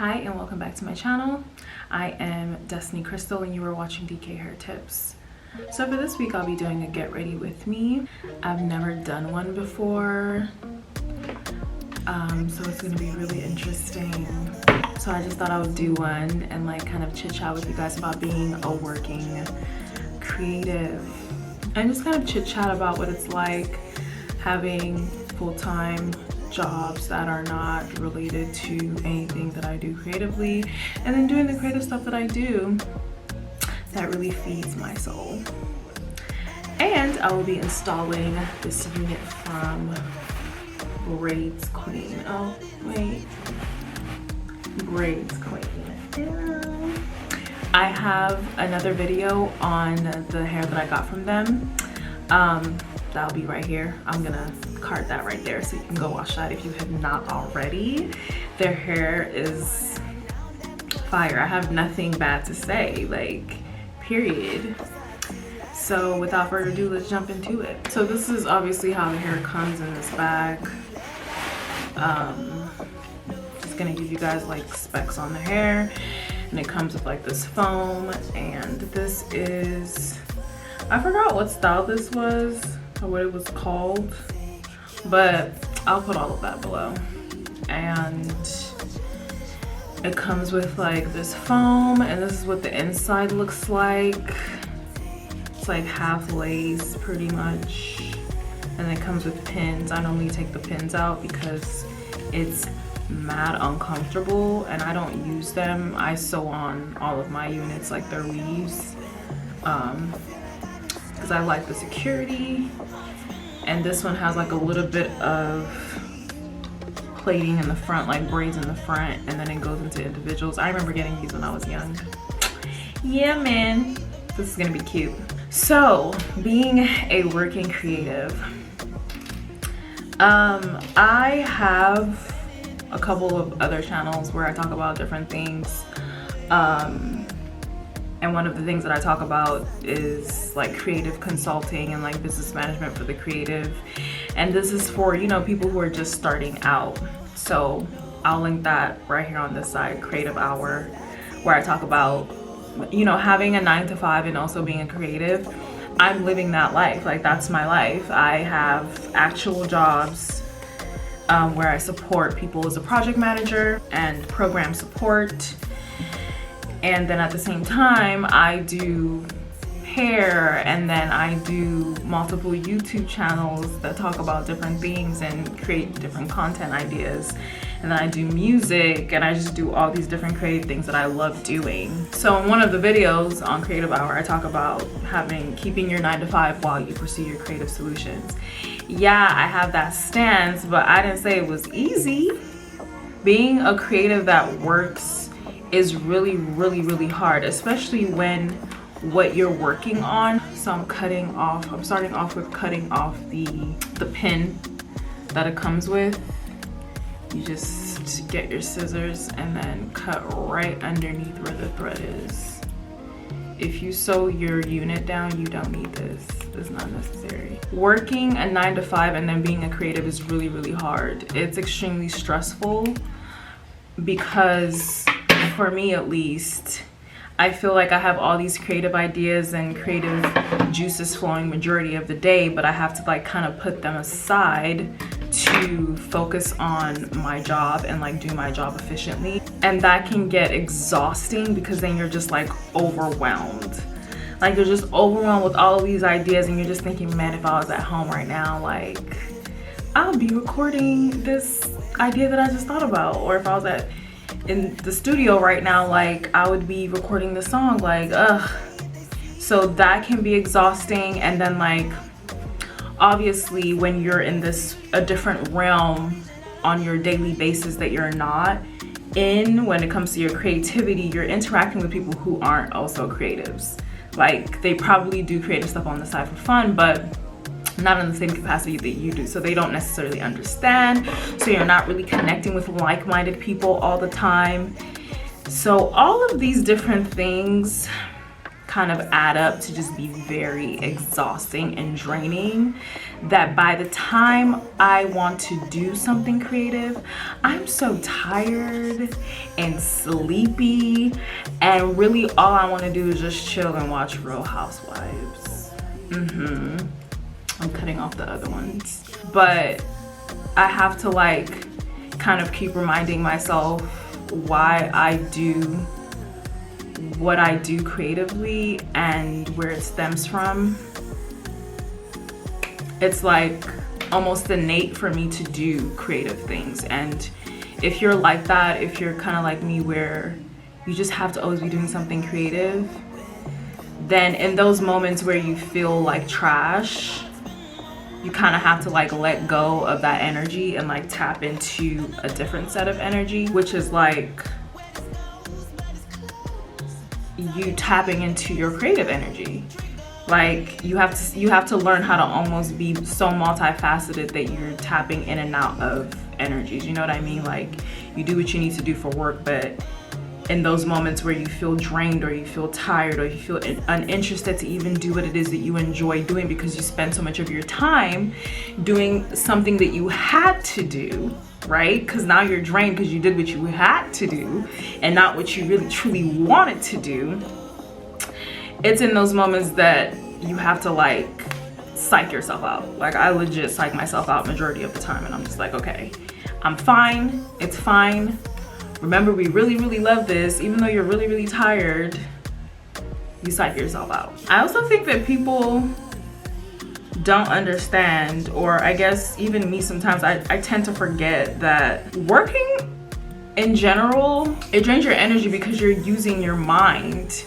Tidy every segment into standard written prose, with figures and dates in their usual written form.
Hi and welcome back to my channel. I am Destiny Crystal and you are watching DK Hair Tips. So for this week I'll be doing a get ready with me. I've never done one before, so it's gonna be really interesting. So I just thought I would do one and like kind of chit chat with you guys about being a working creative and just kind of chit chat about what it's like having full-time jobs that are not related to anything that I do creatively, and then doing the creative stuff that I do that really feeds my soul. And I will be installing this unit from Braids Queen. Oh wait, Braids Queen. Yeah. I have another video on the hair that I got from them. That'll be right here. I'm gonna card that right there so you can go watch that if you have not already. Their hair is fire. I have nothing bad to say, like, period. So without further ado, let's jump into it. So this is obviously how the hair comes in this bag. Just gonna give you guys like specs on the hair, and it comes with like this foam, and this is, I forgot what style this was or what it was called, but I'll put all of that below. And it comes with like this foam, and this is what the inside looks like. It's like half lace pretty much, and it comes with pins. I normally take the pins out because it's mad uncomfortable and I don't use them. I sew on all of my units like they're weaves, because I like the security. And this one has like a little bit of plating in the front, like braids in the front, and then it goes into individuals. I remember getting these when I was young. Yeah, man, this is gonna be cute. So being a working creative, I have a couple of other channels where I talk about different things. And one of the things that I talk about is like creative consulting and like business management for the creative. And this is for, you know, people who are just starting out. So I'll link that right here on this side, Creative Hour, where I talk about, you know, having a 9-to-5 and also being a creative. I'm living that life, like that's my life. I have actual jobs where I support people as a project manager and program support. And then at the same time, I do hair, and then I do multiple YouTube channels that talk about different things and create different content ideas. And then I do music, and I just do all these different creative things that I love doing. So in one of the videos on Creative Hour, I talk about keeping your 9-to-5 while you pursue your creative solutions. Yeah, I have that stance, but I didn't say it was easy. Being a creative that works is really, really, really hard, especially when what you're working on. So I'm starting off with cutting off the pin that it comes with. You just get your scissors and then cut right underneath where the thread is. If you sew your unit down, you don't need this. It's not necessary. Working a 9-to-5 and then being a creative is really, really hard. It's extremely stressful because, for me at least, I feel like I have all these creative ideas and creative juices flowing majority of the day, but I have to like kind of put them aside to focus on my job and like do my job efficiently. And that can get exhausting because then you're just like overwhelmed. Like you're just overwhelmed with all of these ideas, and you're just thinking, man, if I was at home right now, like I'll be recording this idea that I just thought about. Or if I was in the studio right now, like I would be recording the song, like ugh. So that can be exhausting. And then like obviously when you're in a different realm on your daily basis that you're not in, when it comes to your creativity, you're interacting with people who aren't also creatives. Like they probably do creative stuff on the side for fun, but not in the same capacity that you do, so they don't necessarily understand, so you're not really connecting with like-minded people all the time. So all of these different things kind of add up to just be very exhausting and draining, that by the time I want to do something creative, I'm so tired and sleepy, and really all I want to do is just chill and watch Real Housewives. I'm cutting off the other ones, but I have to like kind of keep reminding myself why I do what I do creatively and where it stems from. It's like almost innate for me to do creative things. And if you're like that, if you're kind of like me where you just have to always be doing something creative, then in those moments where you feel like trash, you kind of have to like let go of that energy and like tap into a different set of energy, which is like you tapping into your creative energy. Like you have to learn how to almost be so multifaceted that you're tapping in and out of energies. You know what I mean? Like you do what you need to do for work, but in those moments where you feel drained or you feel tired or you feel uninterested to even do what it is that you enjoy doing because you spend so much of your time doing something that you had to do, right? Because now you're drained because you did what you had to do and not what you really truly wanted to do. It's in those moments that you have to like psych yourself out. Like I legit psych myself out majority of the time, and I'm just like, okay, I'm fine, it's fine. Remember, we really, really love this. Even though you're really, really tired, you psych yourself out. I also think that people don't understand, or I guess even me sometimes, I tend to forget that working in general, it drains your energy because you're using your mind,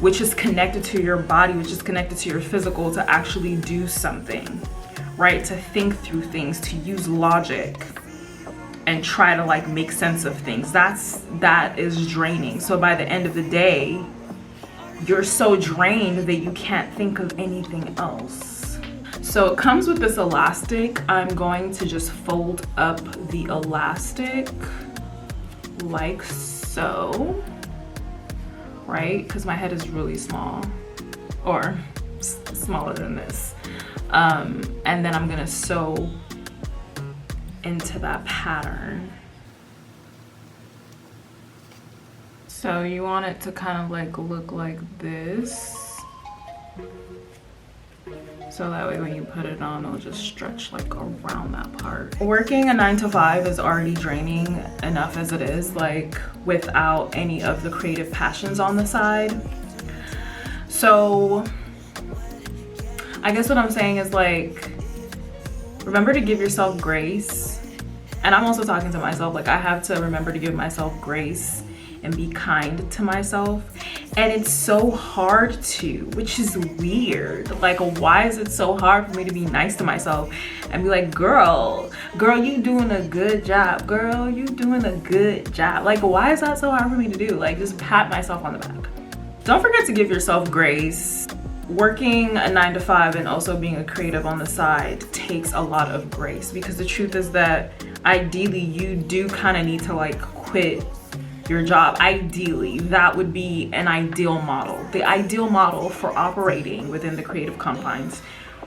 which is connected to your body, which is connected to your physical, to actually do something, right? To think through things, to use logic and try to like make sense of things. That is draining. So by the end of the day, you're so drained that you can't think of anything else. So it comes with this elastic. I'm going to just fold up the elastic like so, right? Because my head is really small, or smaller than this. And then I'm gonna sew into that pattern. So you want it to kind of like look like this, so that way when you put it on, it'll just stretch like around that part. Working a 9 to 5 is already draining enough as it is, like without any of the creative passions on the side. So I guess what I'm saying is like, remember to give yourself grace. And I'm also talking to myself, like I have to remember to give myself grace and be kind to myself. And it's so hard to, which is weird. Like, why is it so hard for me to be nice to myself and be like, girl, you doing a good job. Girl, you doing a good job. Like, why is that so hard for me to do? Like, just pat myself on the back. Don't forget to give yourself grace. Working a 9 to 5 and also being a creative on the side takes a lot of grace, because the truth is that ideally you do kind of need to like quit your job. Ideally, that would be an ideal model. The ideal model for operating within the creative confines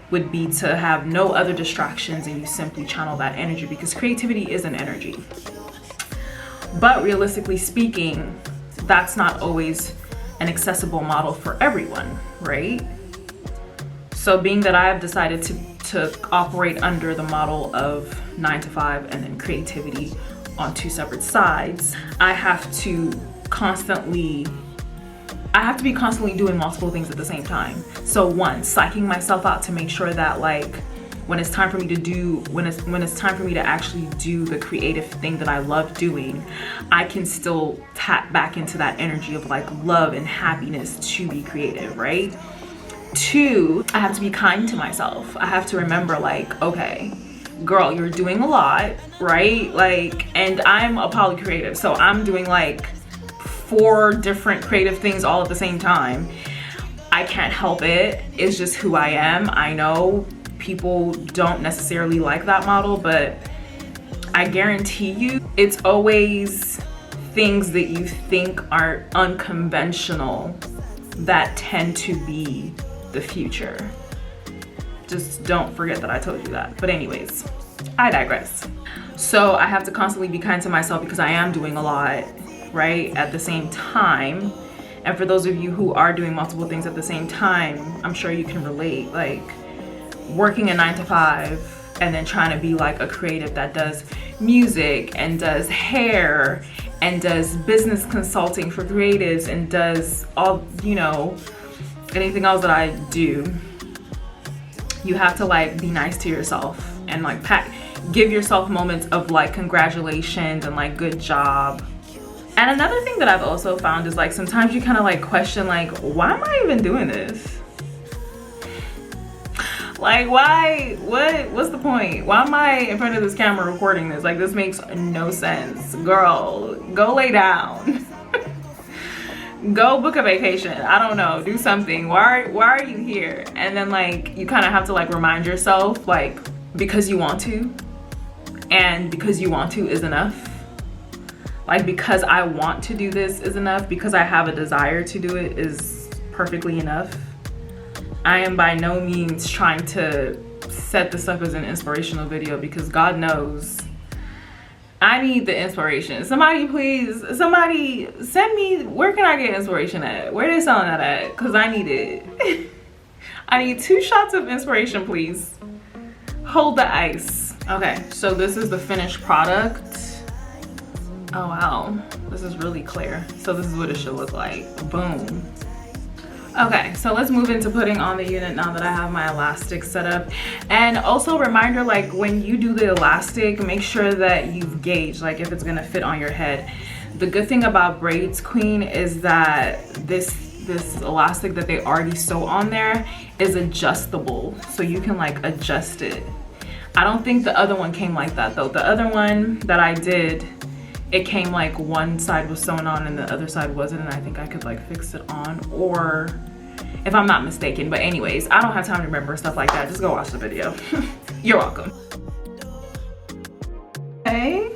would be to have no other distractions and you simply channel that energy, because creativity is an energy. But realistically speaking, that's not always an accessible model for everyone, right? So being that I have decided to operate under the model of 9 to 5 and then creativity on two separate sides, I have to be constantly doing multiple things at the same time. So one, psyching myself out to make sure that like when it's time for me to actually do the creative thing that I love doing, I can still tap back into that energy of like love and happiness to be creative, right? Two, I have to be kind to myself. I have to remember like, okay, girl, you're doing a lot, right? Like, and I'm a poly creative, so I'm doing like 4 different creative things all at the same time. I can't help it. It's just who I am. I know people don't necessarily like that model, but I guarantee you it's always things that you think are unconventional that tend to be the future. Just don't forget that I told you that. But anyways, I digress. So I have to constantly be kind to myself because I am doing a lot, right, at the same time. And for those of you who are doing multiple things at the same time, I'm sure you can relate, like working a 9 to 5 and then trying to be like a creative that does music and does hair and does business consulting for creatives and does all, you know, anything else that I do. You have to like be nice to yourself and like give yourself moments of like congratulations and like good job. And another thing that I've also found is like sometimes you kind of like question like, why am I even doing this? Like why, what's the point? Why am I in front of this camera recording this? Like this makes no sense. Girl, go lay down. Go book a vacation. I don't know, do something. Why are you here? And then like you kind of have to like remind yourself like because you want to, and because you want to is enough. Like because I want to do this is enough, because I have a desire to do it is perfectly enough. I am by no means trying to set this up as an inspirational video because God knows I need the inspiration. Somebody please, somebody send me, where can I get inspiration at? Where they selling that at? Because I need it. I need 2 shots of inspiration, please. Hold the ice. Okay, so this is the finished product. Oh wow, this is really clear. So this is what it should look like. Boom. Okay, so let's move into putting on the unit now that I have my elastic set up. And also reminder, like when you do the elastic, make sure that you've gauged like if it's gonna fit on your head. The good thing about Braids Queen is that this elastic that they already sew on there is adjustable, so you can like adjust it. I don't think the other one came like that though. The other one that I did, it came like one side was sewn on and the other side wasn't, and I think I could like fix it on, or if I'm not mistaken. But anyways, I don't have time to remember stuff like that. Just go watch the video. You're welcome. Okay,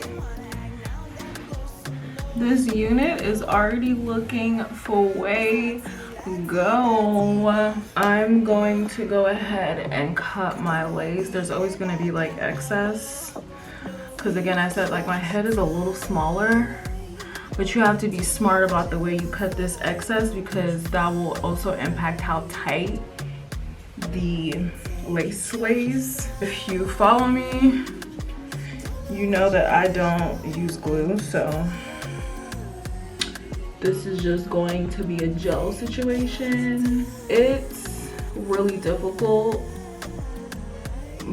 this unit is already looking for way go. I'm going to go ahead and cut my lace. There's always going to be like excess, because again, I said like my head is a little smaller, but you have to be smart about the way you cut this excess because that will also impact how tight the lace lays. If you follow me, you know that I don't use glue, so this is just going to be a gel situation. It's really difficult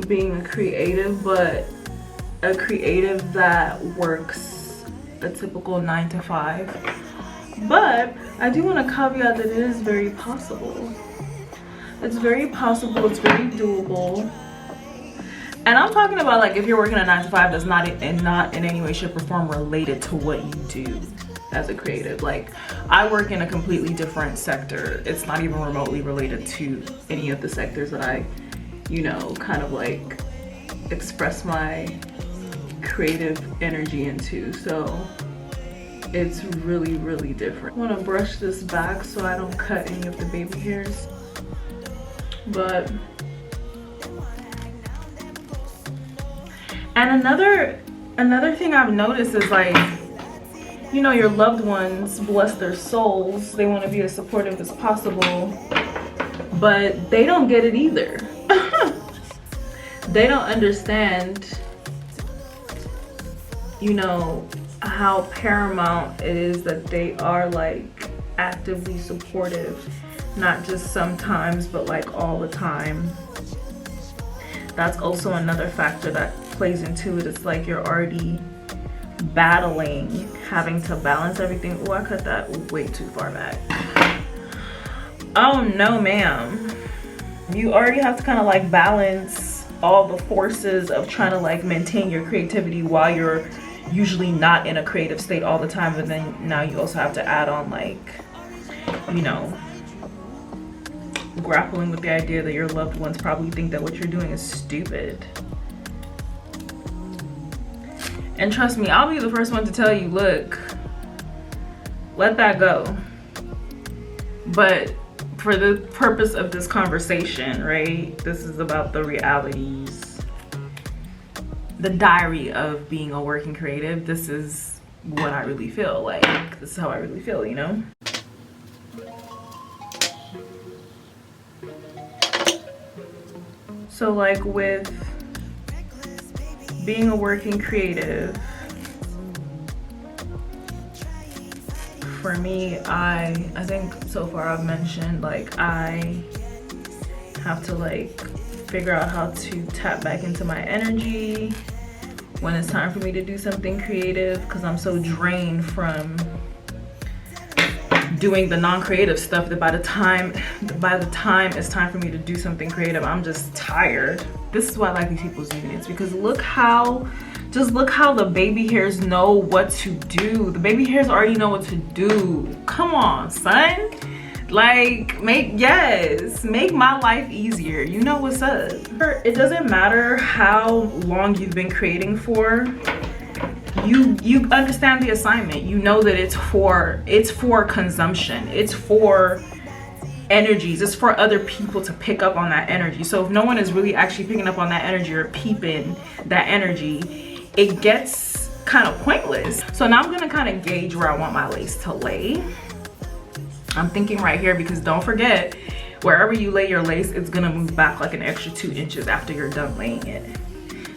being a creative, but a creative that works a typical 9 to 5. But I do want to caveat that it is very possible. It's very possible, it's very doable. And I'm talking about like if you're working a 9 to 5 that's not in any way, shape, or form related to what you do as a creative. Like I work in a completely different sector. It's not even remotely related to any of the sectors that I, you know, kind of like express my creative energy into. So it's really, really different. I want to brush this back so I don't cut any of the baby hairs. But and another thing I've noticed is like, you know, your loved ones, bless their souls, they want to be as supportive as possible, but they don't get it either. They don't understand, you know, how paramount it is that they are like actively supportive, not just sometimes, but like all the time. That's also another factor that plays into it. It's like you're already battling, having to balance everything. Oh, I cut that way too far back. Oh no, ma'am. You already have to kind of like balance all the forces of trying to like maintain your creativity while you're usually not in a creative state all the time, but then now you also have to add on like, you know, grappling with the idea that your loved ones probably think that what you're doing is stupid. And trust me, I'll be the first one to tell you, look, let that go. But for the purpose of this conversation, right, this is about the realities, the diary of being a working creative. This is what I really feel like. This is how I really feel, you know? So like with being a working creative, for me, I think so far I've mentioned, like, I have to like figure out how to tap back into my energy when it's time for me to do something creative, because I'm so drained from doing the non-creative stuff that by the time it's time for me to do something creative, I'm just tired. This is why I like these people's units, because just look how the baby hairs know what to do. The baby hairs already know what to do. Come on, son. Like, make my life easier. You know what's up. It doesn't matter how long you've been creating for. You understand the assignment. You know that it's for consumption. It's for energies. It's for other people to pick up on that energy. So if no one is really actually picking up on that energy or peeping that energy, it gets kind of pointless. So now I'm gonna kind of gauge where I want my lace to lay. I'm thinking right here, because don't forget, wherever you lay your lace, it's gonna move back like an extra 2 inches after you're done laying it.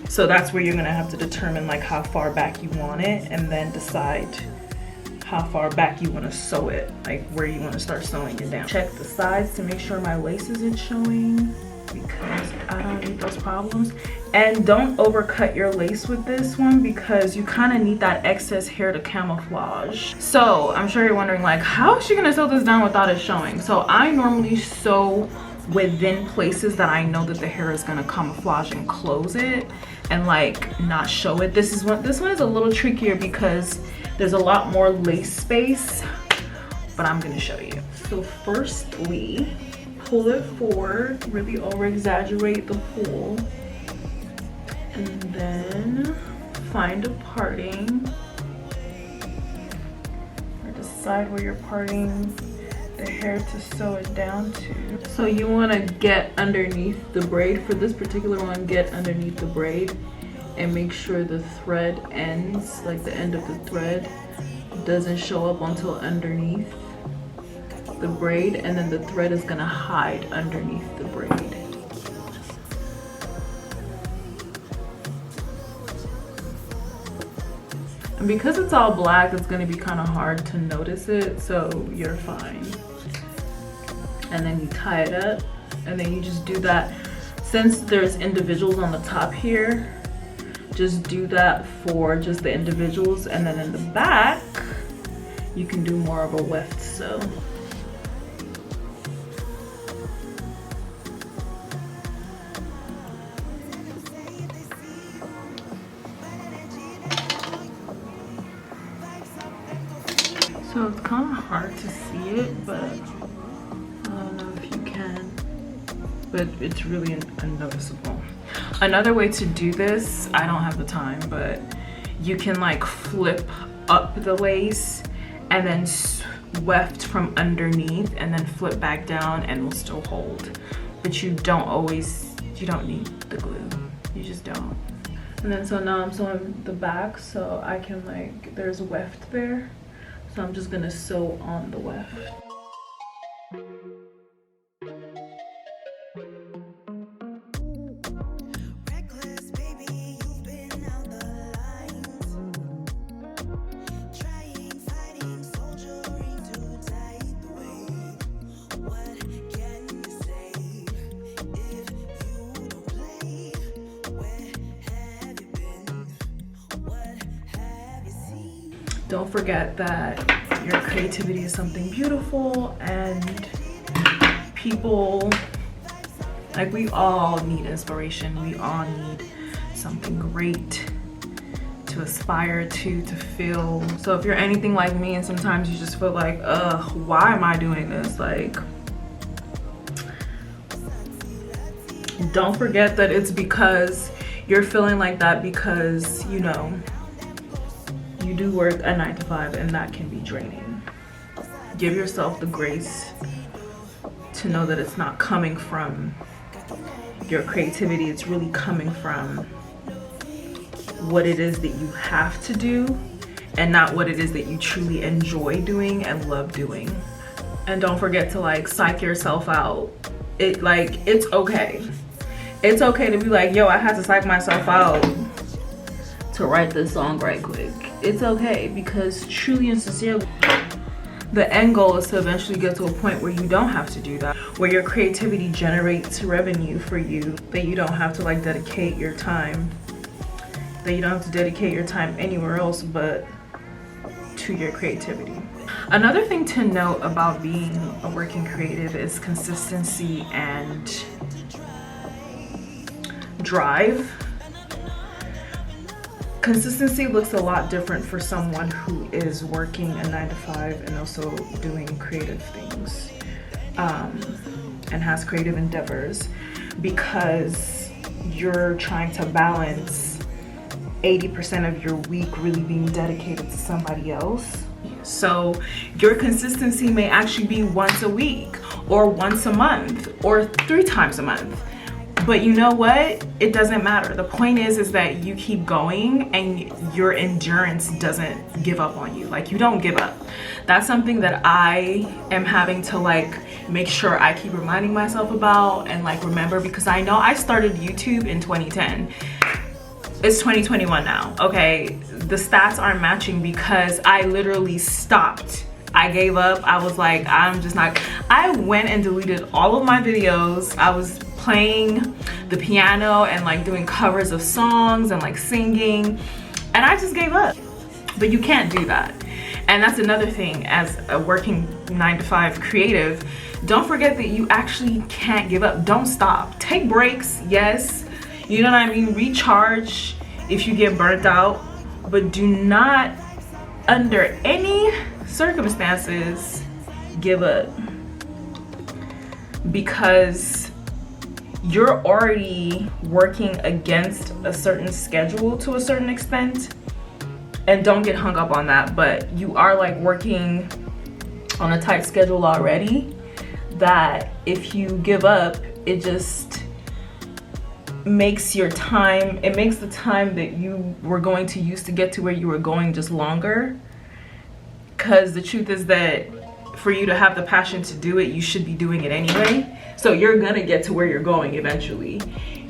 So that's where you're gonna have to determine like how far back you want it, and then decide how far back you wanna sew it, like where you wanna start sewing it down. Check the sides to make sure my lace isn't showing, because I don't need those problems. And don't overcut your lace with this one, because you kind of need that excess hair to camouflage. So I'm sure you're wondering, like, how is she gonna sew this down without it showing? So I normally sew within places that I know that the hair is gonna camouflage and close it and like not show it. This one is a little trickier because there's a lot more lace space, but I'm gonna show you. So firstly, pull it forward, really over exaggerate the pull, and then find a parting, or decide where you're parting the hair to sew it down to. So you want to get underneath the braid. For this particular one, get underneath the braid and make sure the thread ends, like the end of the thread doesn't show up until underneath the braid, and then the thread is gonna hide underneath the braid. And because it's all black, it's gonna be kind of hard to notice it, so you're fine. And then you tie it up, and then you just do that. Since there's individuals on the top here, just do that for just the individuals, and then in the back, you can do more of a weft sew. So it's kind of hard to see it, but I don't know if you can, but it's really unnoticeable. Another way to do this, I don't have the time, but you can like flip up the lace and then weft from underneath and then flip back down, and will still hold. But you don't need the glue. You just don't. And then so now I'm sewing the back, so I can like, there's a weft there. So I'm just gonna sew on the weft. Don't forget that your creativity is something beautiful, and people, like, we all need inspiration. We all need something great to aspire to feel. So if you're anything like me and sometimes you just feel like, ugh, why am I doing this? Like, don't forget that it's because you're feeling like that because, you know, you do work a 9 to 5, and that can be draining. Give yourself the grace to know that it's not coming from your creativity. It's really coming from what it is that you have to do and not what it is that you truly enjoy doing and love doing. And don't forget to like psych yourself out. It's okay. It's okay to be like, yo, I had to psych myself out to write this song right quick. It's okay, because truly and sincerely, the end goal is to eventually get to a point where you don't have to do that, where your creativity generates revenue for you, that you don't have to like dedicate your time, that you don't have to dedicate your time anywhere else but to your creativity. Another thing to note about being a working creative is consistency and drive. Consistency looks a lot different for someone who is working a 9-to-5 and also doing creative things and has creative endeavors, because you're trying to balance 80% of your week really being dedicated to somebody else. So your consistency may actually be once a week or once a month or 3 times a month. But you know what? It doesn't matter. The point is that you keep going and your endurance doesn't give up on you. Like, you don't give up. That's something that I am having to like make sure I keep reminding myself about and like remember, because I know I started YouTube in 2010. It's 2021 now, okay? The stats aren't matching because I literally stopped. I gave up. I was like, I'm just not. I went and deleted all of my videos. I was playing the piano and like doing covers of songs and like singing, and I just gave up. But you can't do that. And that's another thing, as a working 9-to-5 creative, don't forget that you actually can't give up. Don't stop. Take breaks, yes. You know what I mean? Recharge if you get burnt out, but do not, under any circumstances, give up, because you're already working against a certain schedule to a certain extent. And don't get hung up on that, but you are like working on a tight schedule already, that if you give up, it just makes your time, it makes the time that you were going to use to get to where you were going just longer. Because the truth is that for you to have the passion to do it, you should be doing it anyway. So you're gonna get to where you're going eventually.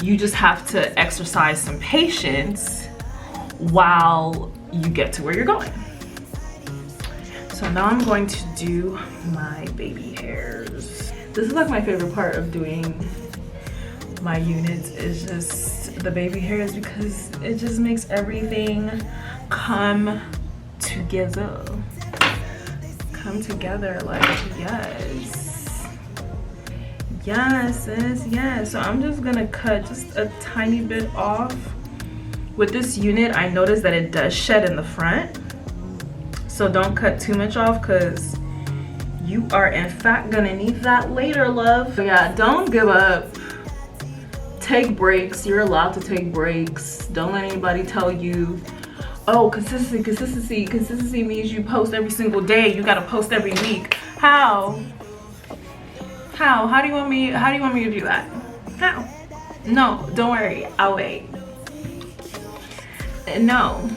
You just have to exercise some patience while you get to where you're going. So now I'm going to do my baby hairs. This is like my favorite part of doing my units, is just the baby hairs, because it just makes everything come together. Come together, like, yes. Yes, yes, yes. So I'm just gonna cut just a tiny bit off. With this unit, I noticed that it does shed in the front. So don't cut too much off, because you are in fact gonna need that later, love. So yeah, don't give up. Take breaks. You're allowed to take breaks. Don't let anybody tell you, oh, consistency means you post every single day. You gotta post every week. How do you want me to do that? How? No, don't worry, I'll wait. No,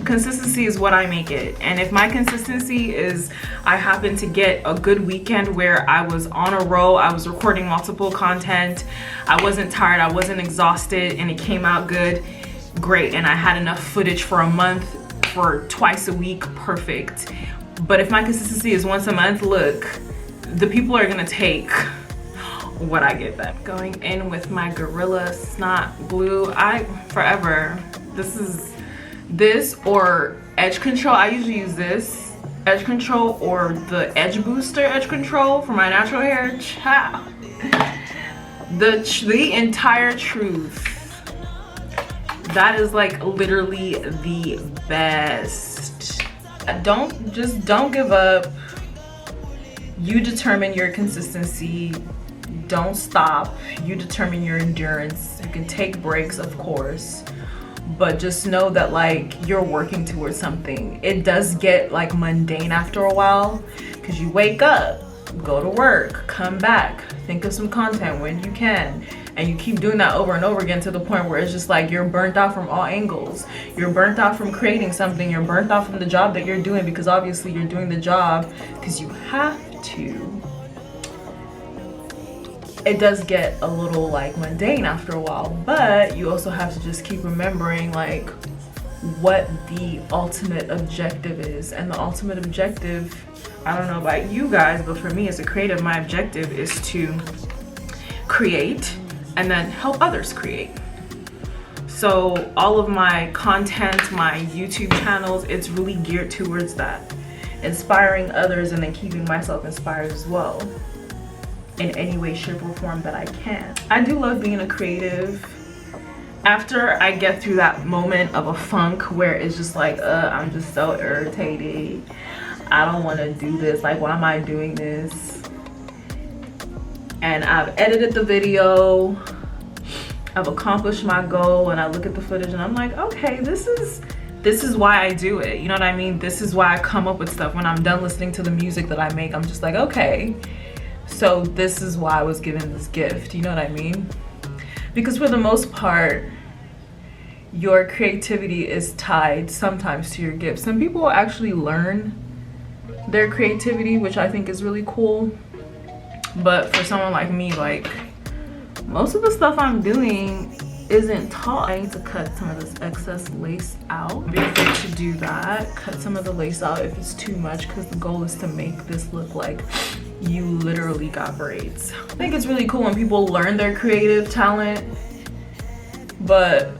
consistency is what I make it. And if my consistency is I happen to get a good weekend where I was on a roll, I was recording multiple content, I wasn't tired, I wasn't exhausted, and it came out good, great. And I had enough footage for a month, for twice a week, perfect. But if my consistency is once a month, look, the people are gonna take what I give them. Going in with my Gorilla Snot glue. Forever, this or edge control. I usually use this edge control or the edge booster edge control for my natural hair. Ciao. The entire truth. That is like literally the best. Don't give up. You determine your consistency. Don't stop. You determine your endurance. You can take breaks, of course, but just know that like you're working towards something. It does get like mundane after a while, because you wake up go to work, come back, think of some content when you can. And you keep doing that over and over again to the point where it's just like you're burnt out from all angles. You're burnt out from creating something. You're burnt out from the job that you're doing, because obviously you're doing the job because you have to. It does get a little like mundane after a while, but you also have to just keep remembering like what the ultimate objective is. And the ultimate objective, I don't know about you guys, but for me as a creative, my objective is to create and then help others create. So all of my content, my YouTube channels, it's really geared towards that. Inspiring others and then keeping myself inspired as well in any way, shape, or form that I can. I do love being a creative. After I get through that moment of a funk where it's just like, I'm just so irritated. I don't want to do this. Like, why am I doing this? And I've edited the video, I've accomplished my goal, and I look at the footage and I'm like, okay, this is why I do it. You know what I mean? This is why I come up with stuff. When I'm done listening to the music that I make, I'm just like, okay, so this is why I was given this gift. You know what I mean? Because for the most part, your creativity is tied sometimes to your gift. Some people actually learn their creativity, which I think is really cool. But for someone like me, like, most of the stuff I'm doing isn't taught. I need to cut some of this excess lace out. Be afraid to do that. Cut some of the lace out if it's too much, because the goal is to make this look like you literally got braids. I think it's really cool when people learn their creative talent, but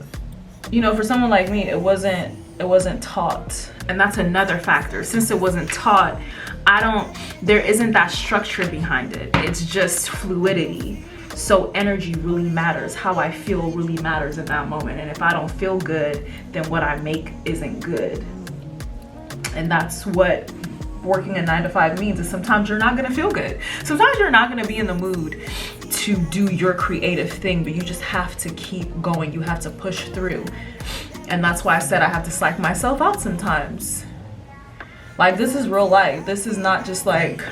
you know, for someone like me, it wasn't taught. And that's another factor. Since it wasn't taught, there isn't that structure behind it. It's just fluidity. So energy really matters. How I feel really matters in that moment. And if I don't feel good, then what I make isn't good. And that's what working a 9-to-5 means, is sometimes you're not gonna feel good. Sometimes you're not gonna be in the mood to do your creative thing, but you just have to keep going. You have to push through. And that's why I said I have to psych myself out sometimes. Like, this is real life. This is not just like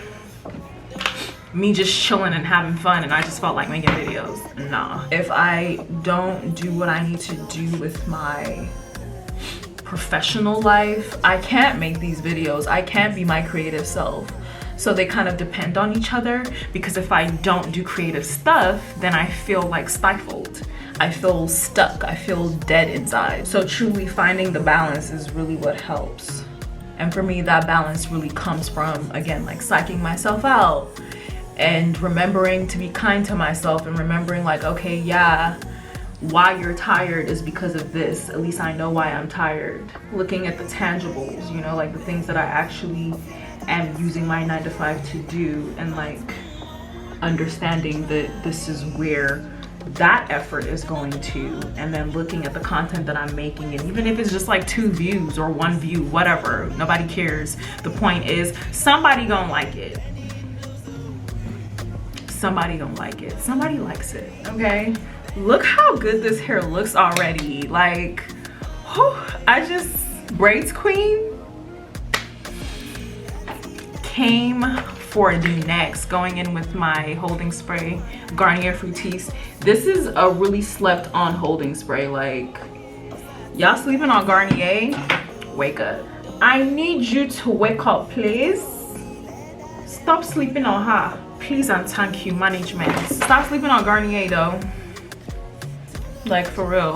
me just chilling and having fun and I just felt like making videos. Nah. If I don't do what I need to do with my professional life, I can't make these videos. I can't be my creative self. So they kind of depend on each other, because if I don't do creative stuff, then I feel like stifled. I feel stuck. I feel dead inside. So truly finding the balance is really what helps. And for me, that balance really comes from, again, like psyching myself out and remembering to be kind to myself, and remembering like, okay, yeah, why you're tired is because of this. At least I know why I'm tired. Looking at the tangibles, you know, like the things that I actually am using my 9-to-5 to do, and like understanding that this is where that effort is going to, and then looking at the content that I'm making, and even if it's just like 2 views or 1 view, whatever, nobody cares. The point is, somebody gonna like it. Somebody gonna like it. Somebody likes it, okay? Look how good this hair looks already. Like, whew, Braids Queen came for the next, going in with my holding spray, Garnier Fructis. This is a really slept on holding spray. Like, y'all sleeping on Garnier? Wake up. I need you to wake up, please. Stop sleeping on her. Please and thank you, management. Stop sleeping on Garnier though. Like, for real.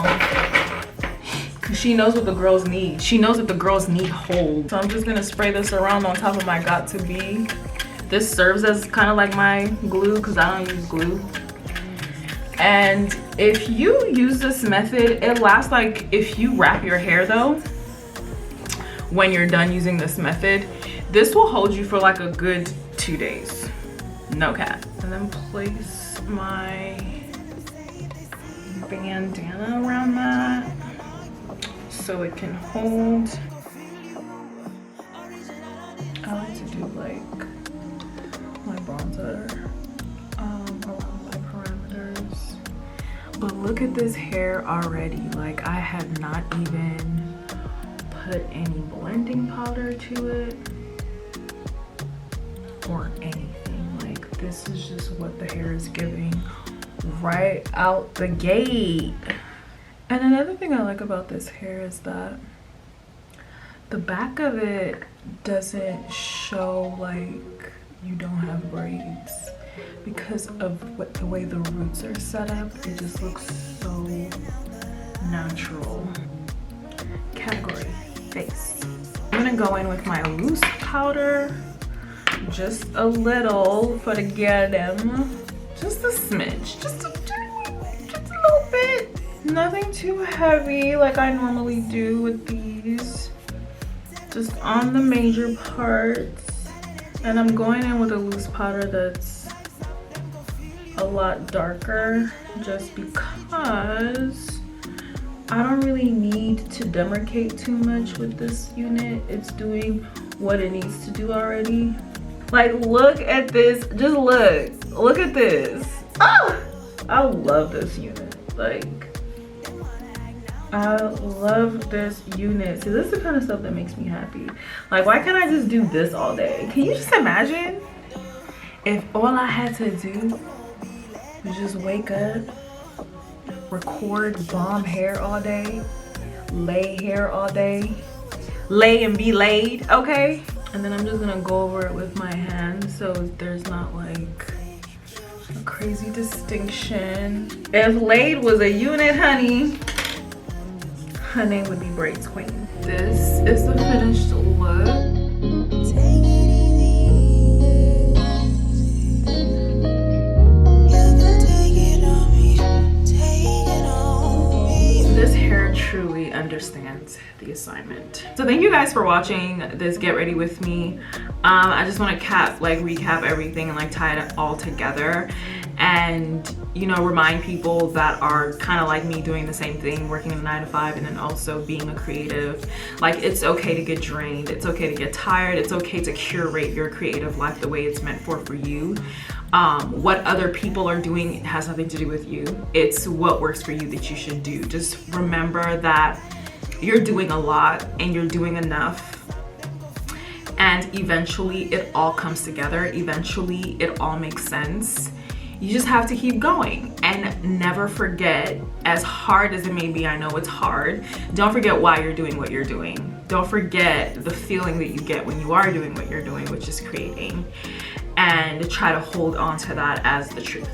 Cause she knows what the girls need. She knows that the girls need hold. So I'm just gonna spray this around on top of my got to be. This serves as kind of like my glue, because I don't use glue. And if you use this method, it lasts, like, if you wrap your hair though, when you're done using this method, this will hold you for like a good 2 days. No cap. And then place my bandana around that so it can hold. I like to do like my bronzer around my parameters. But look at this hair already. Like, I have not even put any blending powder to it or anything. this is just what the hair is giving right out the gate. And another thing I like about this hair is that the back of it doesn't show like you don't have braids because of the way the roots are set up. It just looks so natural. Category, face. I'm gonna go in with my loose powder, just a little for the GRWM, just a smidge, just a little bit. Nothing too heavy like I normally do with these, just on the major parts. And I'm going in with a loose powder that's a lot darker just because I don't really need to demarcate too much with this unit. It's doing what it needs to do already. Like, look at this, just look at this. Oh, I love this unit. Like, I love this unit. See, this is the kind of stuff that makes me happy. Like, why can't I just do this all day? Can you just imagine if all I had to do was just wake up, record bomb hair all day, lay hair all day, lay and be laid, okay? And then I'm just gonna go over it with my hands so there's not like a crazy distinction. If laid was a unit, honey, her name would be Braids Queen. This is the finished look. This hair truly understands the assignment. So thank you guys for watching this Get Ready With Me. I just want to recap everything and like tie it all together, and you know, remind people that are kind of like me, doing the same thing, working a 9-to-5 and then also being a creative. Like, it's okay to get drained, it's okay to get tired, it's okay to curate your creative life the way it's meant for you. What other people are doing has nothing to do with you. It's what works for you that you should do. Just remember that you're doing a lot and you're doing enough, and eventually it all comes together. Eventually it all makes sense. You just have to keep going and never forget, as hard as it may be, I know it's hard, don't forget why you're doing what you're doing. Don't forget the feeling that you get when you are doing what you're doing, which is creating, and try to hold on to that as the truth.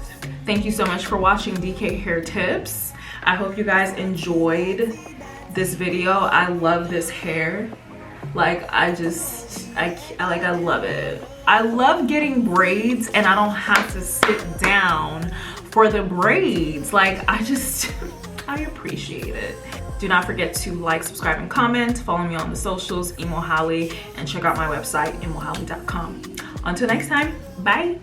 Thank you so much for watching DK Hair Tips. I hope you guys enjoyed this video. I love this hair. Like, I love it. I love getting braids and I don't have to sit down for the braids. Like, I appreciate it. Do not forget to like, subscribe, and comment. Follow me on the socials, Emo Holly, and check out my website, emoholly.com. Until next time, bye.